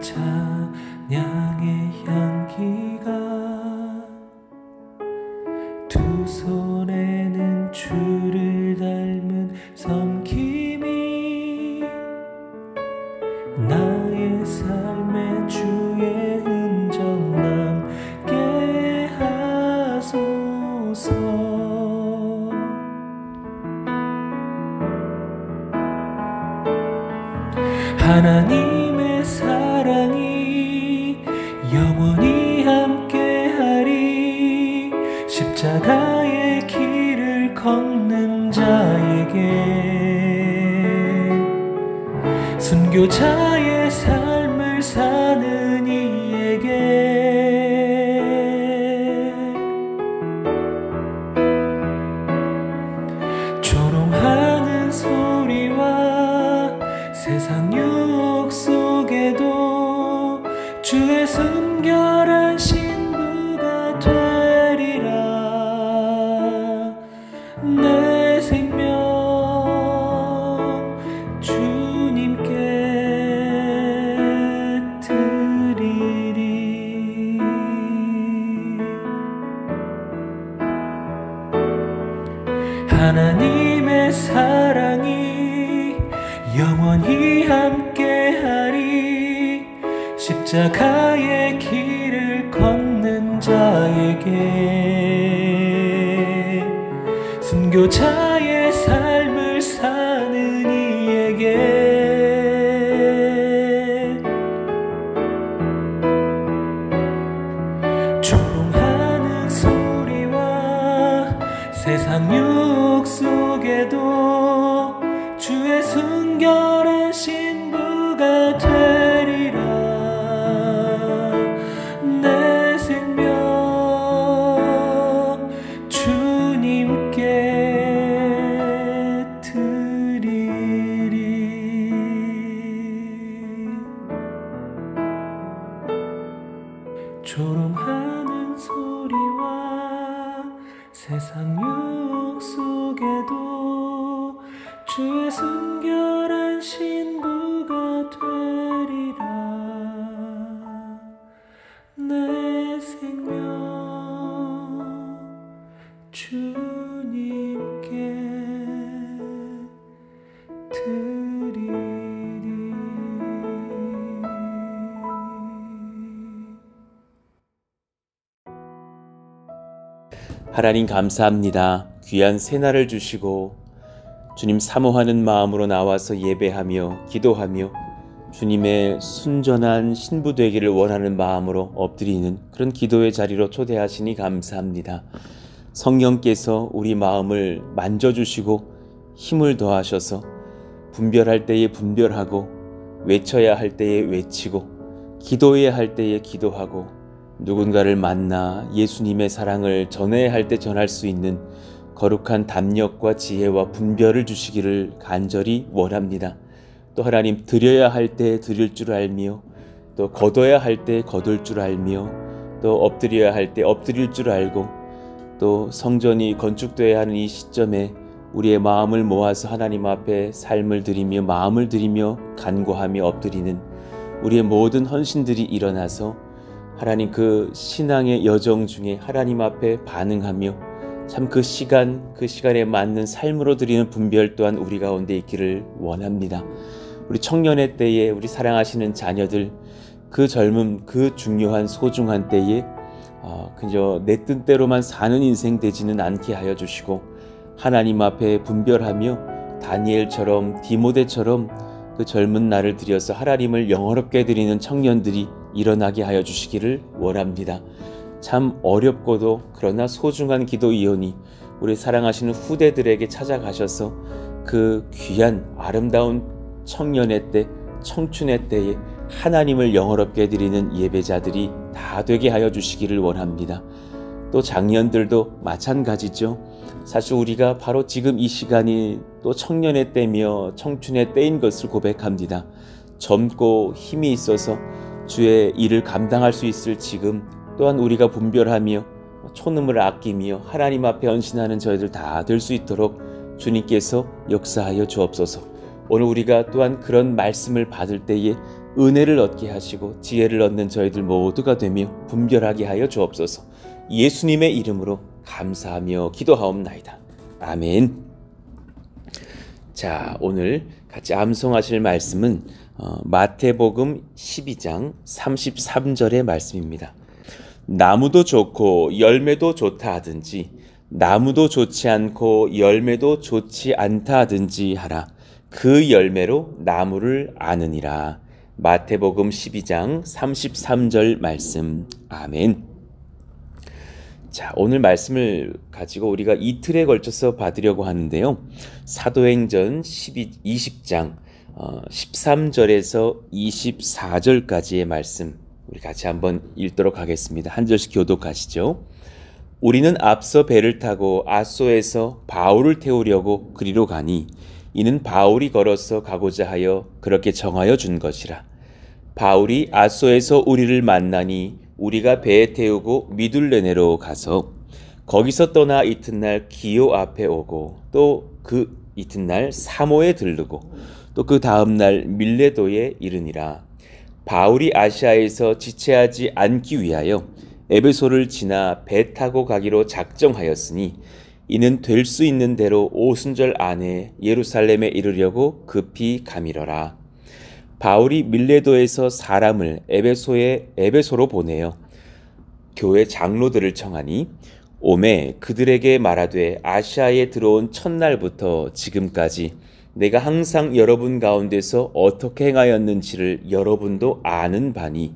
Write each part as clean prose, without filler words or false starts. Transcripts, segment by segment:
찬양의 향기가 두 손에는 주를 닮은 섬김이 나의 삶에 주의 흔적 남게 하소서. 하나님의 사랑이 영원히 함께하리. 십자가의 길을 걷는 자에게 순교자의 삶을 사는 이에게 조롱하는 소리와 세상 유혹 속에도 주의 순결한 신부가 되리라. 내 생명 주님께 드리리. 하나님의 사랑이 영원히 함께하리. 십자가의 길을 걷는 자에게 순교자의 삶을 사는 이에게 조롱하는 소리와 세상 유혹 속에도 주의 순결한 신부가 되리라. 내 생명 주님께 드리리. 조롱하는 소리와 세상 유혹 속에도 주의 순결한 신부가 되리라. 내 생명 주님께 드리리. 하나님 감사합니다. 귀한 새날을 주시고 주님 사모하는 마음으로 나와서 예배하며 기도하며 주님의 순전한 신부 되기를 원하는 마음으로 엎드리는 그런 기도의 자리로 초대하시니 감사합니다. 성령께서 우리 마음을 만져주시고 힘을 더하셔서 분별할 때에 분별하고 외쳐야 할 때에 외치고 기도해야 할 때에 기도하고 누군가를 만나 예수님의 사랑을 전해야 할 때 전할 수 있는 거룩한 담력과 지혜와 분별을 주시기를 간절히 원합니다. 또 하나님 드려야 할 때 드릴 줄 알며 또 거둬야 할 때 거둘 줄 알며 또 엎드려야 할 때 엎드릴 줄 알고 또 성전이 건축되어야 하는 이 시점에 우리의 마음을 모아서 하나님 앞에 삶을 드리며 마음을 드리며 간구하며 엎드리는 우리의 모든 헌신들이 일어나서 하나님 그 신앙의 여정 중에 하나님 앞에 반응하며 참 그 시간에 맞는 삶으로 드리는 분별 또한 우리 가운데 있기를 원합니다. 우리 청년의 때에 우리 사랑하시는 자녀들 그 젊음 그 중요한 소중한 때에 그저 내 뜻대로만 사는 인생 되지는 않게 하여 주시고 하나님 앞에 분별하며 다니엘처럼 디모데처럼 그 젊은 날을 들여서 하나님을 영화롭게 드리는 청년들이 일어나게 하여 주시기를 원합니다. 참 어렵고도 그러나 소중한 기도이오니 우리 사랑하시는 후대들에게 찾아가셔서 그 귀한 아름다운 청년의 때 청춘의 때에 하나님을 영화롭게 드리는 예배자들이 다 되게 하여 주시기를 원합니다. 또 장년들도 마찬가지죠. 사실 우리가 바로 지금 이 시간이 또 청년의 때며 청춘의 때인 것을 고백합니다. 젊고 힘이 있어서 주의 일을 감당할 수 있을 지금 또한 우리가 분별하며 촌음을 아끼며 하나님 앞에 헌신하는 저희들 다 될 수 있도록 주님께서 역사하여 주옵소서. 오늘 우리가 또한 그런 말씀을 받을 때에 은혜를 얻게 하시고 지혜를 얻는 저희들 모두가 되며 분별하게 하여 주옵소서. 예수님의 이름으로 감사하며 기도하옵나이다. 아멘. 자, 오늘 같이 암송하실 말씀은 마태복음 12장 33절의 말씀입니다. 나무도 좋고 열매도 좋다 하든지 나무도 좋지 않고 열매도 좋지 않다 하든지 하라. 그 열매로 나무를 아느니라. 마태복음 12장 33절 말씀. 아멘. 자, 오늘 말씀을 가지고 우리가 이틀에 걸쳐서 받으려고 하는데요. 사도행전 20장 13절에서 24절까지의 말씀 우리 같이 한번 읽도록 하겠습니다. 한 절씩 교독하시죠. 우리는 앞서 배를 타고 아소에서 바울을 태우려고 그리로 가니 이는 바울이 걸어서 가고자 하여 그렇게 정하여 준 것이라. 바울이 아소에서 우리를 만나니 우리가 배에 태우고 미둘레네로 가서 거기서 떠나 이튿날 기오 앞에 오고 또 그 이튿날 사모에 들르고 또 그 다음날 밀레도에 이르니라. 바울이 아시아에서 지체하지 않기 위하여 에베소를 지나 배 타고 가기로 작정하였으니 이는 될 수 있는 대로 오순절 안에 예루살렘에 이르려고 급히 가미러라. 바울이 밀레도에서 사람을 에베소로 보내어 교회 장로들을 청하니 오매 그들에게 말하되 아시아에 들어온 첫날부터 지금까지 내가 항상 여러분 가운데서 어떻게 행하였는지를 여러분도 아는 바니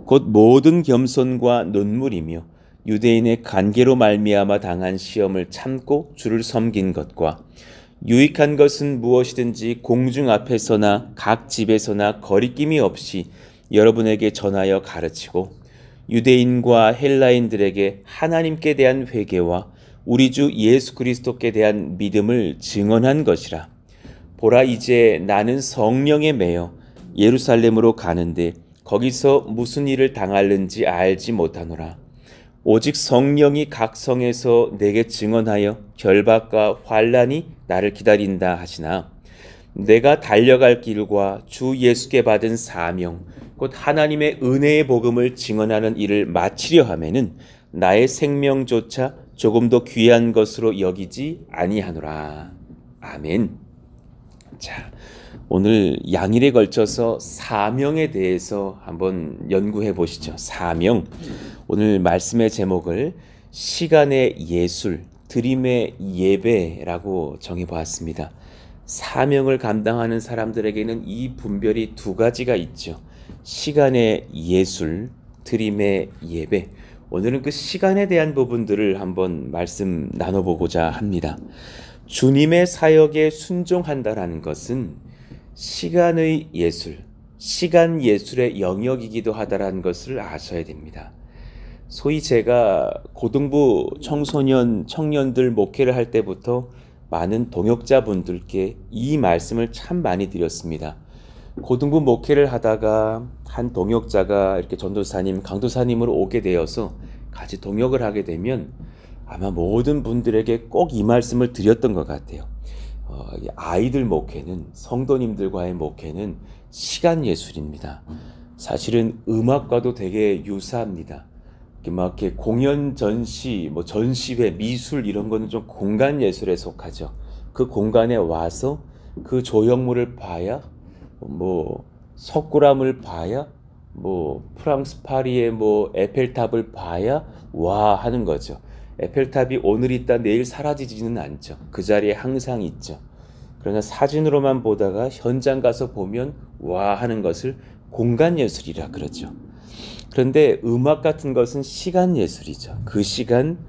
곧 모든 겸손과 눈물이며 유대인의 관계로 말미암아 당한 시험을 참고 주를 섬긴 것과 유익한 것은 무엇이든지 공중 앞에서나 각 집에서나 거리낌이 없이 여러분에게 전하여 가르치고 유대인과 헬라인들에게 하나님께 대한 회개와 우리 주 예수 그리스도께 대한 믿음을 증언한 것이라. 보라, 이제 나는 성령에 매여 예루살렘으로 가는데 거기서 무슨 일을 당할는지 알지 못하노라. 오직 성령이 각 성에서 내게 증언하여 결박과 환난이 나를 기다린다 하시나 내가 달려갈 길과 주 예수께 받은 사명 곧 하나님의 은혜의 복음을 증언하는 일을 마치려 하면은 나의 생명조차 조금도 귀한 것으로 여기지 아니하노라. 아멘. 자, 오늘 양일에 걸쳐서 사명에 대해서 한번 연구해 보시죠. 사명. 오늘 말씀의 제목을 시간의 예술, 드림의 예배라고 정해 보았습니다. 사명을 감당하는 사람들에게는 이 분별이 두 가지가 있죠. 시간의 예술, 드림의 예배. 오늘은 그 시간에 대한 부분들을 한번 말씀 나눠보고자 합니다. 주님의 사역에 순종한다라는 것은 시간의 예술, 시간 예술의 영역이기도 하다라는 것을 아셔야 됩니다. 소위 제가 고등부 청소년, 청년들 목회를 할 때부터 많은 동역자분들께 이 말씀을 참 많이 드렸습니다. 고등부 목회를 하다가 한 동역자가 이렇게 전도사님, 강도사님으로 오게 되어서 같이 동역을 하게 되면 아마 모든 분들에게 꼭 이 말씀을 드렸던 것 같아요. 아이들 목회는, 성도님들과의 목회는 시간 예술입니다. 사실은 음악과도 되게 유사합니다. 막 이렇게 공연, 전시, 전시회, 미술 이런 거는 좀 공간 예술에 속하죠. 그 공간에 와서 그 조형물을 봐야, 석굴암을 봐야, 프랑스 파리의 에펠탑을 봐야 와 하는 거죠. 에펠탑이 오늘 있다 내일 사라지지는 않죠. 그 자리에 항상 있죠. 그러나 사진으로만 보다가 현장 가서 보면 와 하는 것을 공간 예술이라 그러죠. 그런데 음악 같은 것은 시간 예술이죠. 그 시간,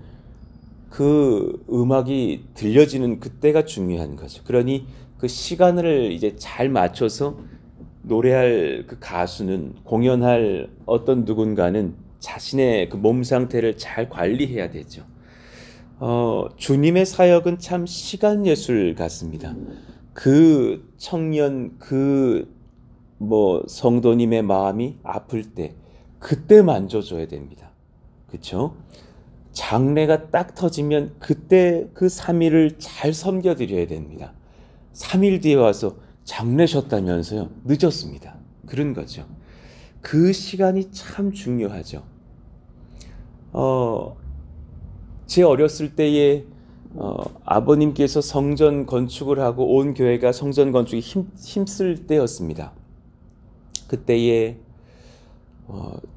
그 음악이 들려지는 그때가 중요한 거죠. 그러니 그 시간을 이제 잘 맞춰서 노래할 그 가수는, 공연할 어떤 누군가는 자신의 그 몸 상태를 잘 관리해야 되죠. 주님의 사역은 참 시간 예술 같습니다. 그 청년, 성도님의 마음이 아플 때, 그때 만져줘야 됩니다. 그렇죠? 장례가 딱 터지면 그때 그 3일을 잘 섬겨드려야 됩니다. 3일 뒤에 와서 장례셨다면서요? 늦었습니다. 그런 거죠. 그 시간이 참 중요하죠. 제 어렸을 때에 아버님께서 성전 건축을 하고 온 교회가 성전 건축에 힘쓸 때였습니다. 그때에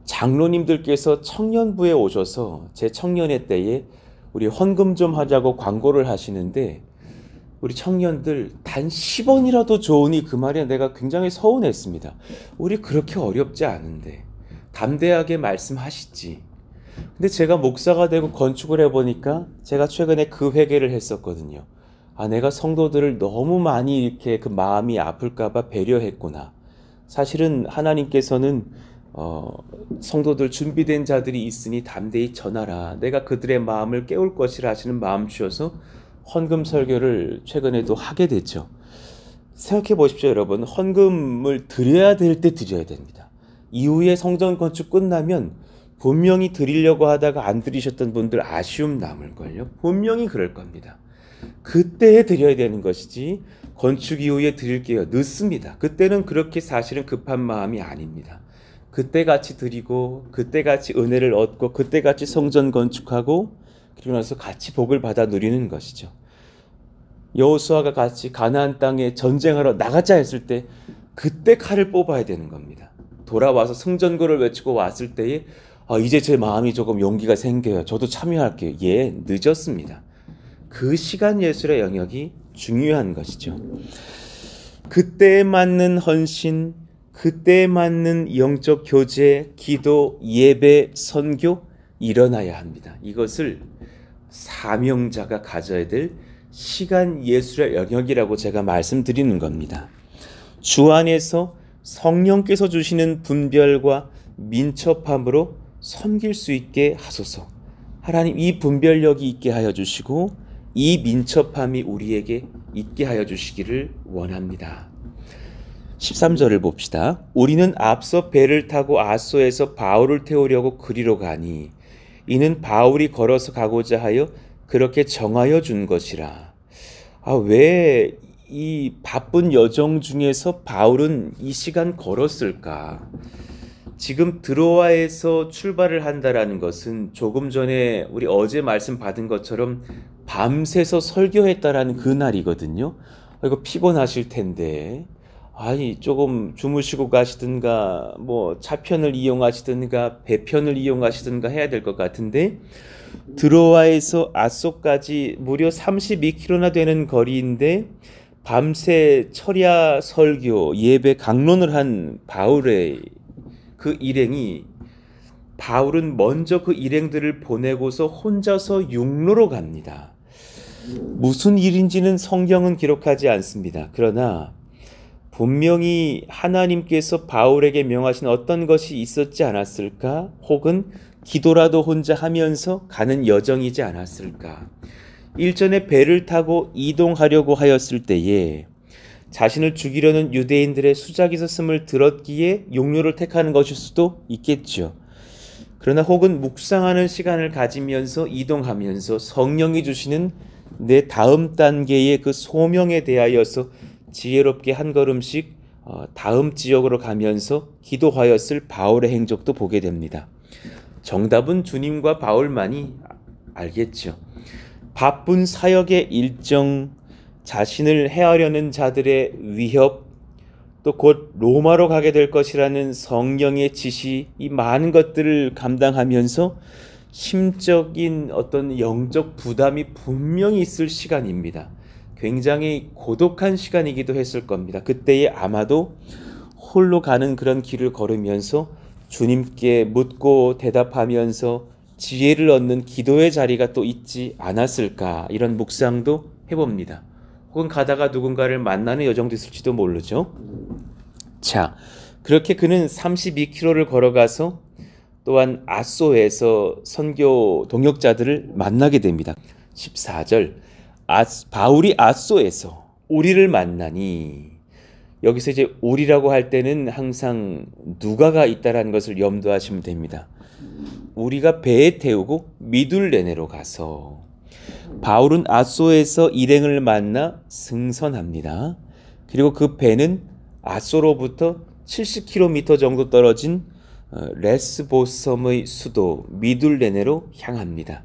장로님들께서 청년부에 오셔서 제 청년회 때에 우리 헌금 좀 하자고 광고를 하시는데 우리 청년들 단 10원이라도 좋으니 그 말에 내가 굉장히 서운했습니다. 우리 그렇게 어렵지 않은데 담대하게 말씀하시지. 근데 제가 목사가 되고 건축을 해보니까 제가 최근에 그 회개를 했었거든요. 내가 성도들을 너무 많이 이렇게 그 마음이 아플까봐 배려했구나. 사실은 하나님께서는 성도들 준비된 자들이 있으니 담대히 전하라. 내가 그들의 마음을 깨울 것이라 하시는 마음 주셔서 헌금 설교를 최근에도 하게 됐죠. 생각해 보십시오, 여러분. 헌금을 드려야 될 때 드려야 됩니다. 이후에 성전 건축 끝나면 분명히 드리려고 하다가 안 드리셨던 분들 아쉬움 남을걸요. 분명히 그럴 겁니다. 그때에 드려야 되는 것이지 건축 이후에 드릴게요. 늦습니다. 그때는 그렇게 사실은 급한 마음이 아닙니다. 그때같이 드리고 그때같이 은혜를 얻고 그때같이 성전 건축하고 그리고 나서 같이 복을 받아 누리는 것이죠. 여호수아가 같이 가나안 땅에 전쟁하러 나가자 했을 때 그때 칼을 뽑아야 되는 겁니다. 돌아와서 승전구를 외치고 왔을 때에 이제 제 마음이 조금 용기가 생겨요. 저도 참여할게요. 늦었습니다. 그 시간 예술의 영역이 중요한 것이죠. 그때에 맞는 헌신, 그때에 맞는 영적 교제, 기도, 예배, 선교 일어나야 합니다. 이것을 사명자가 가져야 될 시간 예술의 영역이라고 제가 말씀드리는 겁니다. 주 안에서 성령께서 주시는 분별과 민첩함으로 섬길 수 있게 하소서. 하나님, 이 분별력이 있게 하여 주시고 이 민첩함이 우리에게 있게 하여 주시기를 원합니다. 13절을 봅시다. 우리는 앞서 배를 타고 아소에서 바울을 태우려고 그리로 가니 이는 바울이 걸어서 가고자 하여 그렇게 정하여 준 것이라. 왜 이 바쁜 여정 중에서 바울은 이 시간 걸었을까? 지금 드로아에서 출발을 한다라는 것은 조금 전에 우리 어제 말씀 받은 것처럼 밤새서 설교했다라는 그 날이거든요. 이거 피곤하실 텐데 조금 주무시고 가시든가 차편을 이용하시든가 배편을 이용하시든가 해야 될 것 같은데 드로아에서 아소까지 무려 32km나 되는 거리인데 밤새 철야 설교 예배 강론을 한 바울의 그 일행이 바울은 먼저 그 일행들을 보내고서 혼자서 육로로 갑니다. 무슨 일인지는 성경은 기록하지 않습니다. 그러나 분명히 하나님께서 바울에게 명하신 어떤 것이 있었지 않았을까? 혹은 기도라도 혼자 하면서 가는 여정이지 않았을까? 일전에 배를 타고 이동하려고 하였을 때에 자신을 죽이려는 유대인들의 수작이 있었음을 들었기에 용료를 택하는 것일 수도 있겠죠. 그러나 혹은 묵상하는 시간을 가지면서 이동하면서 성령이 주시는 내 다음 단계의 그 소명에 대하여서 지혜롭게 한 걸음씩 다음 지역으로 가면서 기도하였을 바울의 행적도 보게 됩니다. 정답은 주님과 바울만이 알겠죠. 바쁜 사역의 일정, 자신을 해하려는 자들의 위협, 또 곧 로마로 가게 될 것이라는 성령의 지시, 이 많은 것들을 감당하면서 심적인 어떤 영적 부담이 분명히 있을 시간입니다. 굉장히 고독한 시간이기도 했을 겁니다. 그때에 아마도 홀로 가는 그런 길을 걸으면서 주님께 묻고 대답하면서 지혜를 얻는 기도의 자리가 또 있지 않았을까, 이런 묵상도 해봅니다. 혹은 가다가 누군가를 만나는 여정도 있을지도 모르죠. 자, 그렇게 그는 32km를 걸어가서 또한 아소에서 선교 동역자들을 만나게 됩니다. 14절, 바울이 아소에서 우리를 만나니, 여기서 이제 우리라고 할 때는 항상 누가가 있다라는 것을 염두하시면 됩니다. 우리가 배에 태우고 미둘레네로 가서 바울은 아소에서 일행을 만나 승선합니다. 그리고 그 배는 아소로부터 70km 정도 떨어진 레스보섬의 수도 미둘레네로 향합니다.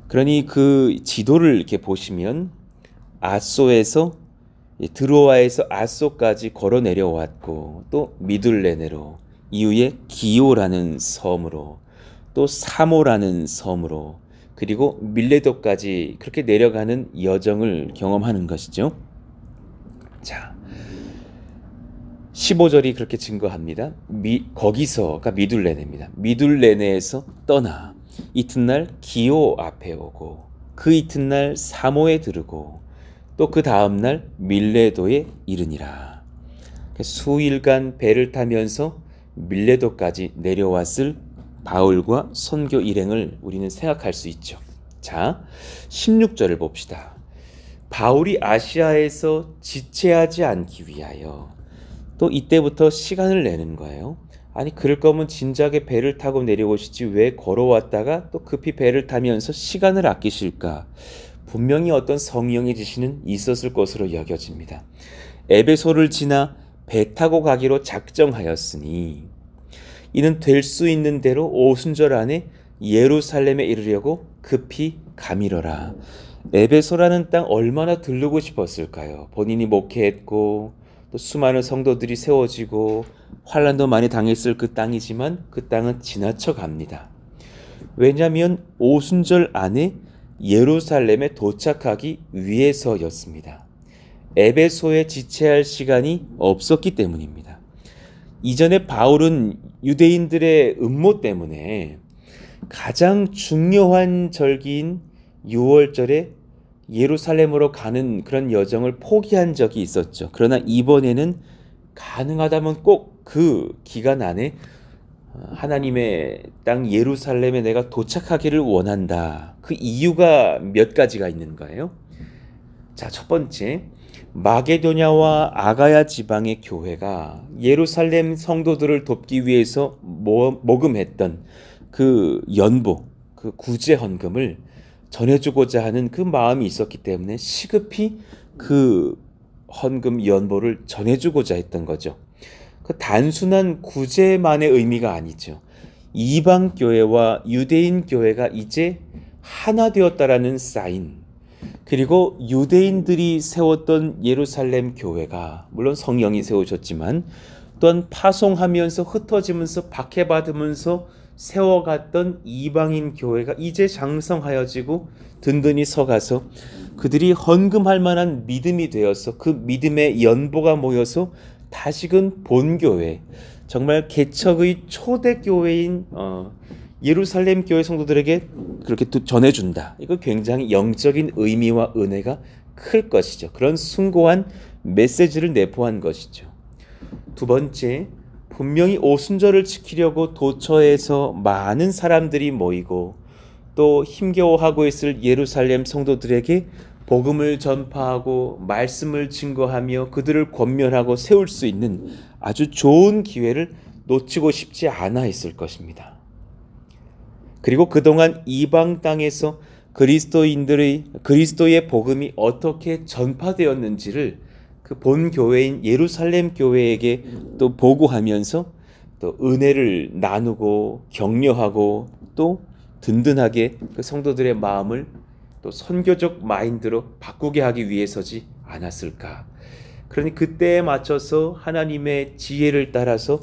그러니 그 지도를 이렇게 보시면 아소에서 드로아에서 아소까지 걸어 내려왔고 또 미둘레네로 이후에 기오라는 섬으로 또 사모라는 섬으로 그리고 밀레도까지 그렇게 내려가는 여정을 경험하는 것이죠. 자, 15절이 그렇게 증거합니다. 거기서가 미둘레네입니다. 미둘레네에서 떠나 이튿날 기오 앞에 오고 그 이튿날 사모에 들르고 또 그 다음날 밀레도에 이르니라. 수일간 배를 타면서 밀레도까지 내려왔을 바울과 선교 일행을 우리는 생각할 수 있죠. 자, 16절을 봅시다. 바울이 아시아에서 지체하지 않기 위하여 또 이때부터 시간을 내는 거예요. 아니 그럴 거면 진작에 배를 타고 내려오시지 왜 걸어왔다가 또 급히 배를 타면서 시간을 아끼실까? 분명히 어떤 성령의 지시는 있었을 것으로 여겨집니다. 에베소를 지나 배 타고 가기로 작정하였으니 이는 될 수 있는 대로 오순절 안에 예루살렘에 이르려고 급히 가미러라. 에베소라는 땅 얼마나 들르고 싶었을까요? 본인이 목회했고 또 수많은 성도들이 세워지고 환란도 많이 당했을 그 땅이지만 그 땅은 지나쳐 갑니다. 왜냐하면 오순절 안에 예루살렘에 도착하기 위해서였습니다. 에베소에 지체할 시간이 없었기 때문입니다. 이전에 바울은 유대인들의 음모 때문에 가장 중요한 절기인 6월절에 예루살렘으로 가는 그런 여정을 포기한 적이 있었죠. 그러나 이번에는 가능하다면 꼭 그 기간 안에 하나님의 땅 예루살렘에 내가 도착하기를 원한다. 그 이유가 몇 가지가 있는 거예요. 자, 첫 번째, 마게도냐와 아가야 지방의 교회가 예루살렘 성도들을 돕기 위해서 모금했던 그 연보, 그 구제 헌금을 전해주고자 하는 그 마음이 있었기 때문에 시급히 그 헌금 연보를 전해주고자 했던 거죠. 그 단순한 구제만의 의미가 아니죠. 이방 교회와 유대인 교회가 이제 하나 되었다라는 사인, 그리고 유대인들이 세웠던 예루살렘 교회가 물론 성령이 세우셨지만 또한 파송하면서 흩어지면서 박해받으면서 세워갔던 이방인 교회가 이제 장성하여지고 든든히 서가서 그들이 헌금할 만한 믿음이 되어서 그 믿음의 연보가 모여서 다시금 본교회, 정말 개척의 초대교회인 예루살렘 교회 성도들에게 그렇게 또 전해준다. 이거 굉장히 영적인 의미와 은혜가 클 것이죠. 그런 숭고한 메시지를 내포한 것이죠. 두 번째, 분명히 오순절을 지키려고 도처에서 많은 사람들이 모이고 또 힘겨워하고 있을 예루살렘 성도들에게 복음을 전파하고 말씀을 증거하며 그들을 권면하고 세울 수 있는 아주 좋은 기회를 놓치고 싶지 않아 했을 것입니다. 그리고 그동안 이방 땅에서 그리스도의 복음이 어떻게 전파되었는지를 그 본 교회인 예루살렘 교회에게 또 보고하면서 또 은혜를 나누고 격려하고 또 든든하게 그 성도들의 마음을 또 선교적 마인드로 바꾸게 하기 위해서지 않았을까. 그러니 그때에 맞춰서 하나님의 지혜를 따라서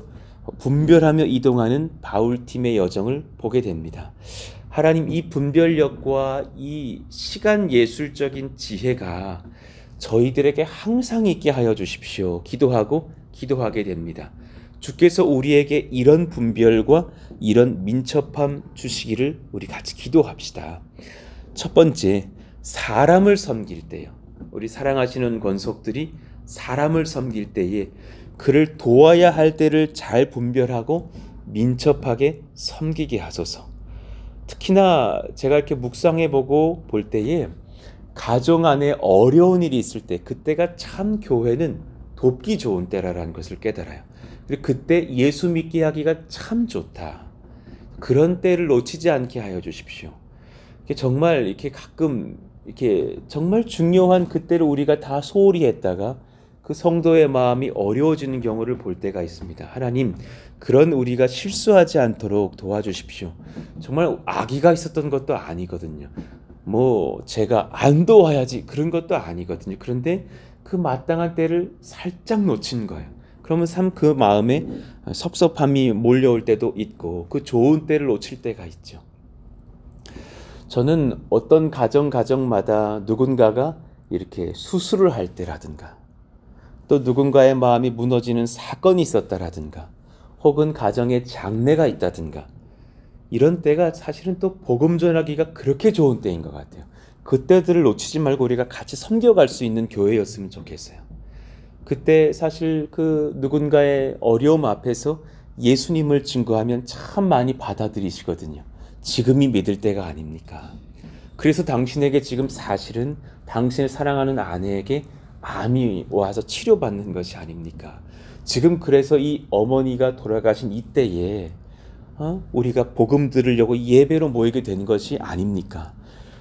분별하며 이동하는 바울팀의 여정을 보게 됩니다. 하나님 이 분별력과 이 시간 예술적인 지혜가 저희들에게 항상 있게 하여 주십시오. 기도하게 됩니다. 주께서 우리에게 이런 분별과 이런 민첩함 주시기를 우리 같이 기도합시다. 첫 번째, 사람을 섬길 때요. 우리 사랑하시는 권속들이 사람을 섬길 때에 그를 도와야 할 때를 잘 분별하고 민첩하게 섬기게 하소서. 특히나 제가 이렇게 묵상해보고 볼 때에 가정 안에 어려운 일이 있을 때 그때가 참 교회는 돕기 좋은 때라는 것을 깨달아요. 그리고 그때 예수 믿게 하기가 참 좋다. 그런 때를 놓치지 않게 하여 주십시오. 정말 이렇게 가끔 이렇게 정말 중요한 그때를 우리가 다 소홀히 했다가 그 성도의 마음이 어려워지는 경우를 볼 때가 있습니다. 하나님, 그런 우리가 실수하지 않도록 도와주십시오. 정말 악의가 있었던 것도 아니거든요. 뭐 제가 안 도와야지 그런 것도 아니거든요. 그런데 그 마땅한 때를 살짝 놓친 거예요. 그러면 참 그 마음에 섭섭함이 몰려올 때도 있고 그 좋은 때를 놓칠 때가 있죠. 저는 어떤 가정마다 누군가가 이렇게 수술을 할 때라든가 또 누군가의 마음이 무너지는 사건이 있었다라든가 혹은 가정에 장례가 있다든가 이런 때가 사실은 또 복음 전하기가 그렇게 좋은 때인 것 같아요. 그때들을 놓치지 말고 우리가 같이 섬겨갈 수 있는 교회였으면 좋겠어요. 그때 사실 그 누군가의 어려움 앞에서 예수님을 증거하면 참 많이 받아들이시거든요. 지금이 믿을 때가 아닙니까? 그래서 당신에게 지금 사실은 당신을 사랑하는 아내에게 암이 와서 치료받는 것이 아닙니까? 지금 그래서 이 어머니가 돌아가신 이때에 우리가 복음 들으려고 예배로 모이게 된 것이 아닙니까?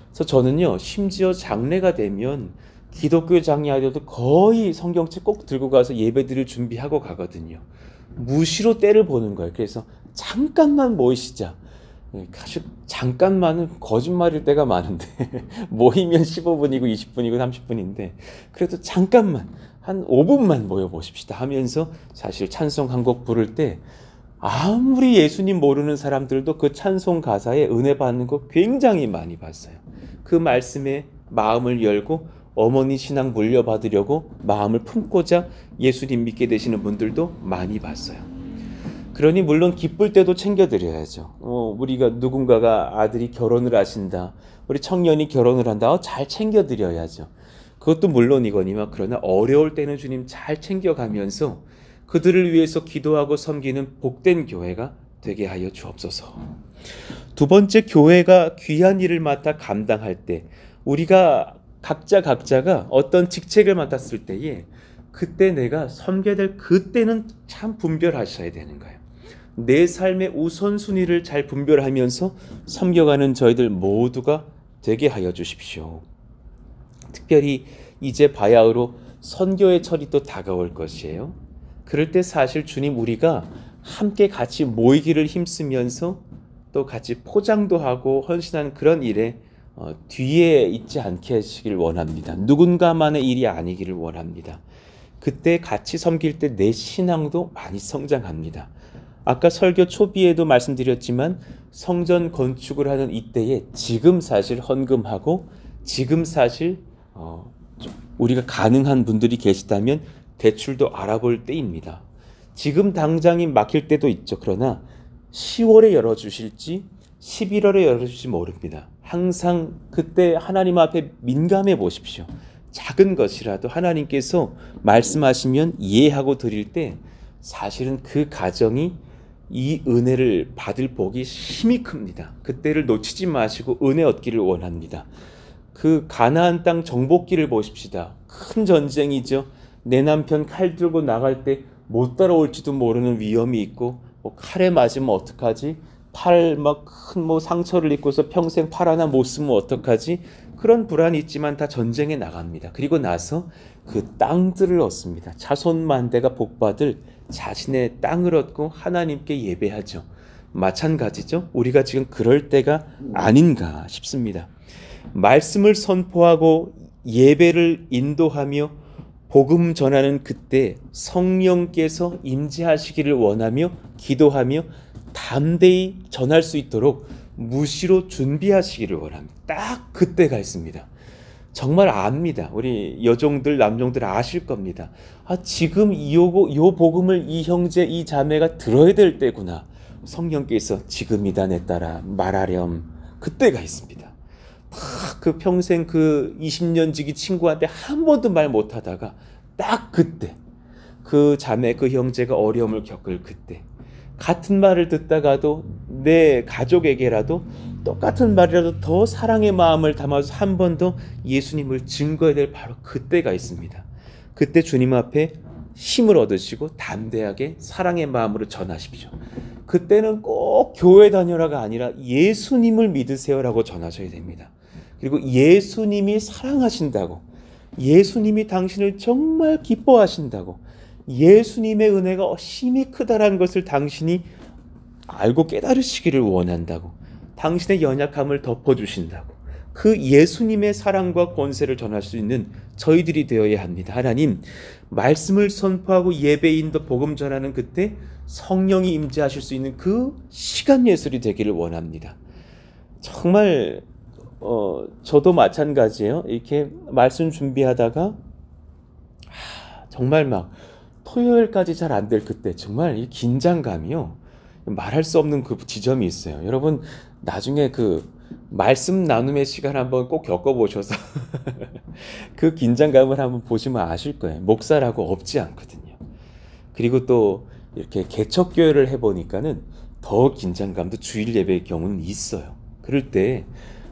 그래서 저는요, 심지어 장례가 되면 기독교 장례 아이들도 거의 성경책 꼭 들고 가서 예배 드릴 준비하고 가거든요. 무시로 때를 보는 거예요. 그래서 잠깐만 모이시자. 사실 잠깐만은 거짓말일 때가 많은데 모이면 15분이고 20분이고 30분인데 그래도 잠깐만 한 5분만 모여보십시다 하면서 사실 찬송 한 곡 부를 때 아무리 예수님 모르는 사람들도 그 찬송 가사에 은혜 받는 거 굉장히 많이 봤어요. 그 말씀에 마음을 열고 어머니 신앙 물려받으려고 마음을 품고자 예수님 믿게 되시는 분들도 많이 봤어요. 그러니 물론 기쁠 때도 챙겨드려야죠. 우리가 누군가가 아들이 결혼을 하신다. 우리 청년이 결혼을 한다. 잘 챙겨드려야죠. 그것도 물론이거니와 그러나 어려울 때는 주님 잘 챙겨가면서 그들을 위해서 기도하고 섬기는 복된 교회가 되게 하여 주옵소서. 두 번째, 교회가 귀한 일을 맡아 감당할 때 우리가 각자가 어떤 직책을 맡았을 때에 그때 내가 섬겨야 될 그때는 참 분별하셔야 되는 거예요. 내 삶의 우선순위를 잘 분별하면서 섬겨가는 저희들 모두가 되게 하여 주십시오. 특별히 이제 바야흐로 선교의 철이 또 다가올 것이에요. 그럴 때 사실 주님 우리가 함께 같이 모이기를 힘쓰면서 또 같이 포장도 하고 헌신하는 그런 일에 뒤에 있지 않게 하시길 원합니다. 누군가만의 일이 아니기를 원합니다. 그때 같이 섬길 때 내 신앙도 많이 성장합니다. 아까 설교 초비에도 말씀드렸지만 성전 건축을 하는 이때에 지금 사실 헌금하고 지금 사실 우리가 가능한 분들이 계시다면 대출도 알아볼 때입니다. 지금 당장이 막힐 때도 있죠. 그러나 10월에 열어주실지 11월에 열어주실지 모릅니다. 항상 그때 하나님 앞에 민감해 보십시오. 작은 것이라도 하나님께서 말씀하시면 이해하고 드릴 때 사실은 그 가정이 이 은혜를 받을 복이 힘이 큽니다. 그때를 놓치지 마시고 은혜 얻기를 원합니다. 그 가나안 땅 정복기를 보십시다. 큰 전쟁이죠. 내 남편 칼 들고 나갈 때 못 따라올지도 모르는 위험이 있고 칼에 맞으면 어떡하지? 팔 막 큰 상처를 입고서 평생 팔 하나 못 쓰면 어떡하지? 그런 불안이 있지만 다 전쟁에 나갑니다. 그리고 나서 그 땅들을 얻습니다. 자손만대가 복받을 자신의 땅을 얻고 하나님께 예배하죠. 마찬가지죠. 우리가 지금 그럴 때가 아닌가 싶습니다. 말씀을 선포하고 예배를 인도하며 복음 전하는 그때 성령께서 임재하시기를 원하며 기도하며 담대히 전할 수 있도록 무시로 준비하시기를 원합니다. 딱 그때가 있습니다. 정말 압니다. 우리 여종들 남종들 아실 겁니다. 지금 요 복음을 이 형제 이 자매가 들어야 될 때구나. 성령께서 지금이다 내 딸아 말하렴. 그때가 있습니다. 그 평생 그 20년 지기 친구한테 한 번도 말 못하다가 딱 그때 그 자매 그 형제가 어려움을 겪을 그때 같은 말을 듣다가도 내 가족에게라도 똑같은 말이라도 더 사랑의 마음을 담아서 한 번 더 예수님을 증거해야 될 바로 그때가 있습니다. 그때 주님 앞에 힘을 얻으시고 담대하게 사랑의 마음으로 전하십시오. 그때는 꼭 교회 다녀라가 아니라 예수님을 믿으세요라고 전하셔야 됩니다. 그리고 예수님이 사랑하신다고 예수님이 당신을 정말 기뻐하신다고, 예수님의 은혜가 심히 크다라는 것을 당신이 알고 깨달으시기를 원한다고, 당신의 연약함을 덮어주신다고, 그 예수님의 사랑과 권세를 전할 수 있는 저희들이 되어야 합니다. 하나님, 말씀을 선포하고 예배인도 복음 전하는 그때 성령이 임재하실 수 있는 그 시간 예술이 되기를 원합니다. 정말 저도 마찬가지예요. 이렇게 말씀 준비하다가 정말 막 토요일까지 잘 안 될 그때 정말 이 긴장감이요, 말할 수 없는 그 지점이 있어요. 여러분 나중에 그 말씀 나눔의 시간 한번 꼭 겪어보셔서 그 긴장감을 한번 보시면 아실 거예요. 목사라고 없지 않거든요. 그리고 또 이렇게 개척교회를 해보니까는 더 긴장감도 주일 예배의 경우는 있어요. 그럴 때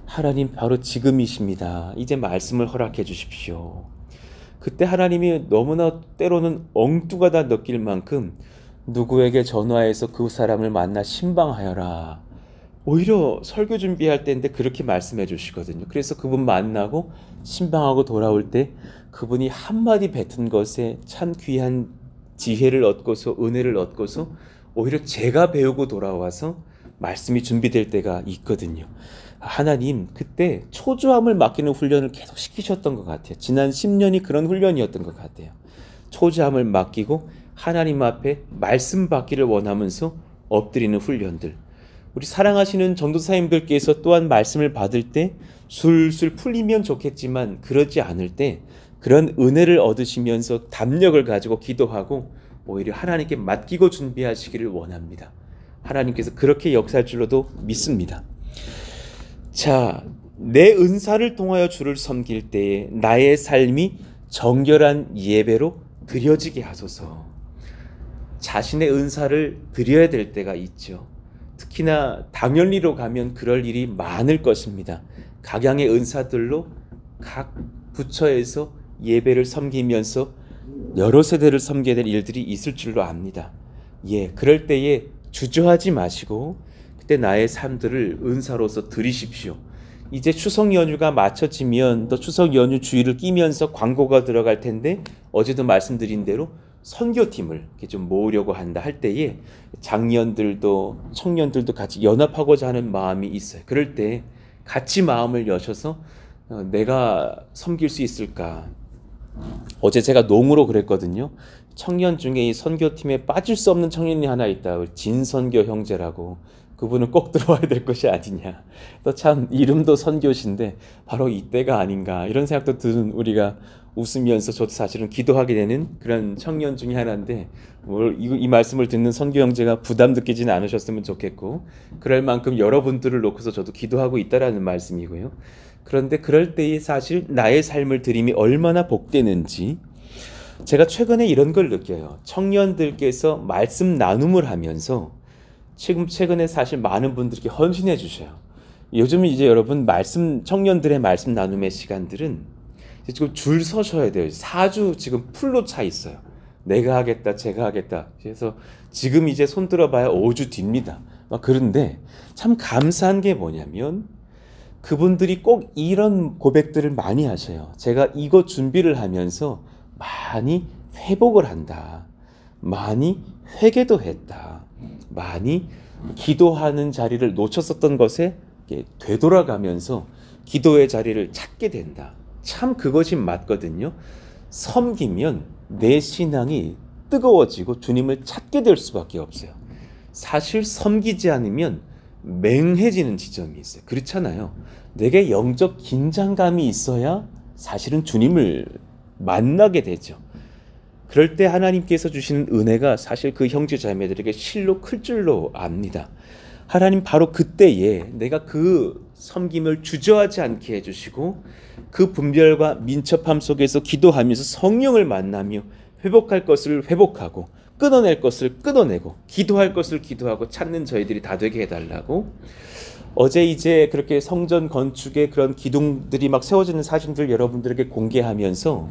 하나님 바로 지금이십니다. 이제 말씀을 허락해 주십시오. 그때 하나님이 너무나 때로는 엉뚱하다 느낄 만큼 누구에게 전화해서 그 사람을 만나 신방하여라. 오히려 설교 준비할 때인데 그렇게 말씀해 주시거든요. 그래서 그분 만나고 신방하고 돌아올 때 그분이 한마디 뱉은 것에 참 귀한 지혜를 얻고서 은혜를 얻고서 오히려 제가 배우고 돌아와서 말씀이 준비될 때가 있거든요. 하나님 그때 초조함을 맡기는 훈련을 계속 시키셨던 것 같아요. 지난 10년이 그런 훈련이었던 것 같아요. 초조함을 맡기고 하나님 앞에 말씀 받기를 원하면서 엎드리는 훈련들. 우리 사랑하시는 전도사님들께서 또한 말씀을 받을 때 술술 풀리면 좋겠지만 그러지 않을 때 그런 은혜를 얻으시면서 담력을 가지고 기도하고 오히려 하나님께 맡기고 준비하시기를 원합니다. 하나님께서 그렇게 역사할 줄로도 믿습니다. 자, 내 은사를 통하여 주를 섬길 때에 나의 삶이 정결한 예배로 드려지게 하소서. 자신의 은사를 드려야 될 때가 있죠. 특히나 당연리로 가면 그럴 일이 많을 것입니다. 각양의 은사들로 각 부처에서 예배를 섬기면서 여러 세대를 섬겨야 될 일들이 있을 줄로 압니다. 그럴 때에 주저하지 마시고 그때 나의 삶들을 은사로서 드리십시오. 이제 추석 연휴가 마쳐지면 또 추석 연휴 주의를 끼면서 광고가 들어갈 텐데 어제도 말씀드린 대로 선교팀을 이렇게 좀 모으려고 한다 할 때에 장년들도 청년들도 같이 연합하고자 하는 마음이 있어요. 그럴 때 같이 마음을 여셔서 내가 섬길 수 있을까? 어제 제가 농으로 그랬거든요. 청년 중에 이 선교팀에 빠질 수 없는 청년이 하나 있다. 진선교 형제라고. 그분은 꼭 들어와야 될 것이 아니냐. 또 참 이름도 선교신데 바로 이때가 아닌가 이런 생각도 드는 우리가 웃으면서 저도 사실은 기도하게 되는 그런 청년 중에 하나인데 이 말씀을 듣는 선교 형제가 부담 느끼지는 않으셨으면 좋겠고 그럴 만큼 여러분들을 놓고서 저도 기도하고 있다라는 말씀이고요. 그런데 그럴 때에 사실 나의 삶을 드림이 얼마나 복되는지 제가 최근에 이런 걸 느껴요. 청년들께서 말씀 나눔을 하면서 최근에 사실 많은 분들께 헌신해 주셔요. 요즘 이제 여러분 청년들의 말씀 나눔의 시간들은 지금 줄 서셔야 돼요. 4주 지금 풀로 차 있어요. 내가 하겠다, 제가 하겠다. 그래서 지금 이제 손 들어봐야 5주 뒤입니다. 그런데 참 감사한 게 뭐냐면 그분들이 꼭 이런 고백들을 많이 하셔요. 제가 이거 준비를 하면서 많이 회복을 한다. 많이 회개도 했다. 많이 기도하는 자리를 놓쳤었던 것에 되돌아가면서 기도의 자리를 찾게 된다. 참 그것이 맞거든요. 섬기면 내 신앙이 뜨거워지고 주님을 찾게 될 수밖에 없어요. 사실 섬기지 않으면 맹해지는 지점이 있어요. 그렇잖아요. 내게 영적 긴장감이 있어야 사실은 주님을 만나게 되죠. 그럴 때 하나님께서 주시는 은혜가 사실 그 형제 자매들에게 실로 클 줄로 압니다. 하나님 바로 그때에 내가 그 섬김을 주저하지 않게 해주시고 그 분별과 민첩함 속에서 기도하면서 성령을 만나며 회복할 것을 회복하고 끊어낼 것을 끊어내고 기도할 것을 기도하고 찾는 저희들이 다 되게 해달라고. 어제 이제 그렇게 성전 건축의 그런 기둥들이 막 세워지는 사진들 여러분들에게 공개하면서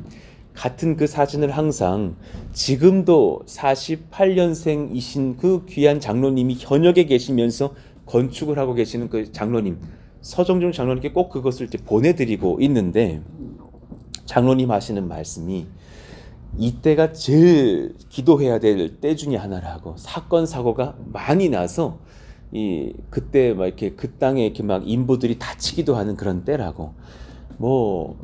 같은 그 사진을 항상 지금도 48년생이신 그 귀한 장로님이 현역에 계시면서 건축을 하고 계시는 그 장로님 서정중 장로님께 꼭 그것을 이제 보내드리고 있는데 장로님 하시는 말씀이 이때가 제일 기도해야 될 때 중에 하나라고. 사건 사고가 많이 나서 그때 막 이렇게 그 땅에 이렇게 막 인부들이 다치기도 하는 그런 때라고. 뭐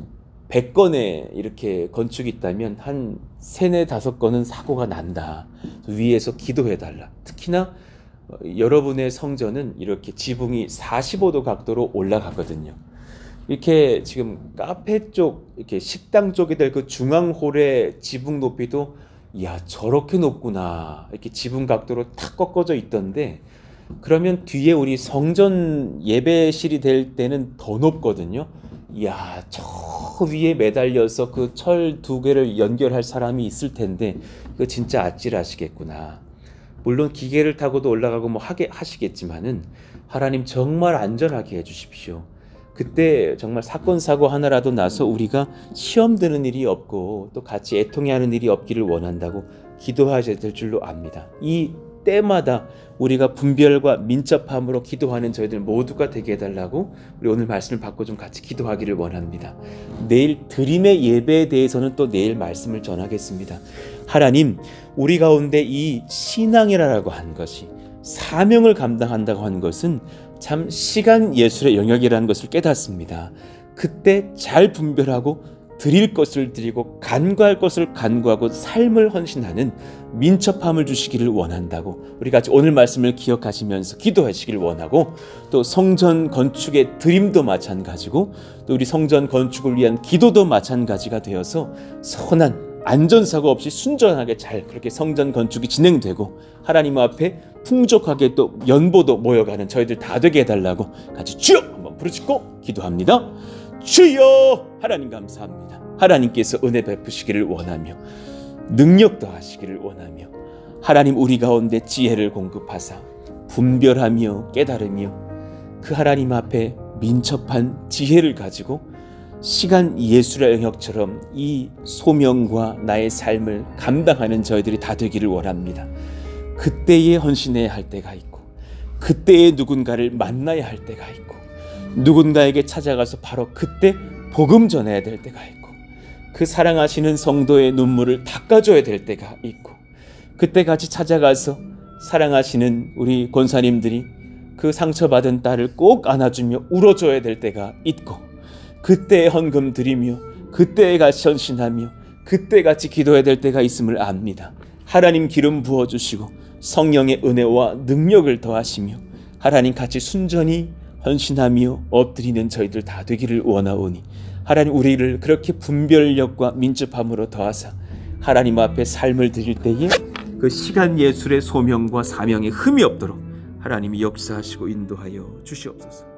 100건에 이렇게 건축이 있다면 한 3, 4, 5건은 사고가 난다. 위에서 기도해달라. 특히나 여러분의 성전은 이렇게 지붕이 45도 각도로 올라가거든요. 이렇게 지금 카페 쪽, 이렇게 식당 쪽이 될 그 중앙홀의 지붕 높이도 이야 저렇게 높구나. 이렇게 지붕 각도로 탁 꺾어져 있던데, 그러면 뒤에 우리 성전 예배실이 될 때는 더 높거든요. 이야 저 위에 매달려서 그 철 2개를 연결할 사람이 있을 텐데 이거 진짜 아찔하시겠구나. 물론 기계를 타고도 올라가고 뭐 하시겠지만은 하나님 정말 안전하게 해주십시오. 그때 정말 사건 사고 하나라도 나서 우리가 시험 드는 일이 없고 또 같이 애통해하는 일이 없기를 원한다고 기도하셔야 될 줄로 압니다. 이 때마다 우리가 분별과 민첩함으로 기도하는 저희들 모두가 되게 해달라고 우리 오늘 말씀을 받고 좀 같이 기도하기를 원합니다. 내일 드림의 예배에 대해서는 또 내일 말씀을 전하겠습니다. 하나님, 우리 가운데 이 신앙이라고 한 것이, 사명을 감당한다고 하는 것은 참 시간 예술의 영역이라는 것을 깨닫습니다. 그때 잘 분별하고 드릴 것을 드리고 간구할 것을 간구하고 삶을 헌신하는 민첩함을 주시기를 원한다고 우리 같이 오늘 말씀을 기억하시면서 기도하시기를 원하고, 또 성전 건축의 드림도 마찬가지고 또 우리 성전 건축을 위한 기도도 마찬가지가 되어서 선한 안전사고 없이 순전하게 잘 그렇게 성전 건축이 진행되고 하나님 앞에 풍족하게 또 연보도 모여가는 저희들 다 되게 해달라고 같이 주여 한번 부르짖고 기도합니다. 주여! 하나님 감사합니다. 하나님께서 은혜 베푸시기를 원하며 능력 더하시기를 원하며 하나님 우리 가운데 지혜를 공급하사 분별하며 깨달으며 그 하나님 앞에 민첩한 지혜를 가지고 시간 예술의 영역처럼 이 소명과 나의 삶을 감당하는 저희들이 다 되기를 원합니다. 그때에 헌신해야 할 때가 있고 그때에 누군가를 만나야 할 때가 있고 누군가에게 찾아가서 바로 그때 복음 전해야 될 때가 있고 그 사랑하시는 성도의 눈물을 닦아줘야 될 때가 있고 그때 같이 찾아가서 사랑하시는 우리 권사님들이 그 상처받은 딸을 꼭 안아주며 울어줘야 될 때가 있고 그때에 헌금 드리며 그때에 같이 헌신하며 그때 같이 기도해야 될 때가 있음을 압니다. 하나님 기름 부어주시고 성령의 은혜와 능력을 더하시며 하나님 같이 순전히 헌신하며 엎드리는 저희들 다 되기를 원하오니 하나님 우리를 그렇게 분별력과 민첩함으로 더하사 하나님 앞에 삶을 드릴 때에 그 시간 예술의 소명과 사명에 흠이 없도록 하나님이 역사하시고 인도하여 주시옵소서.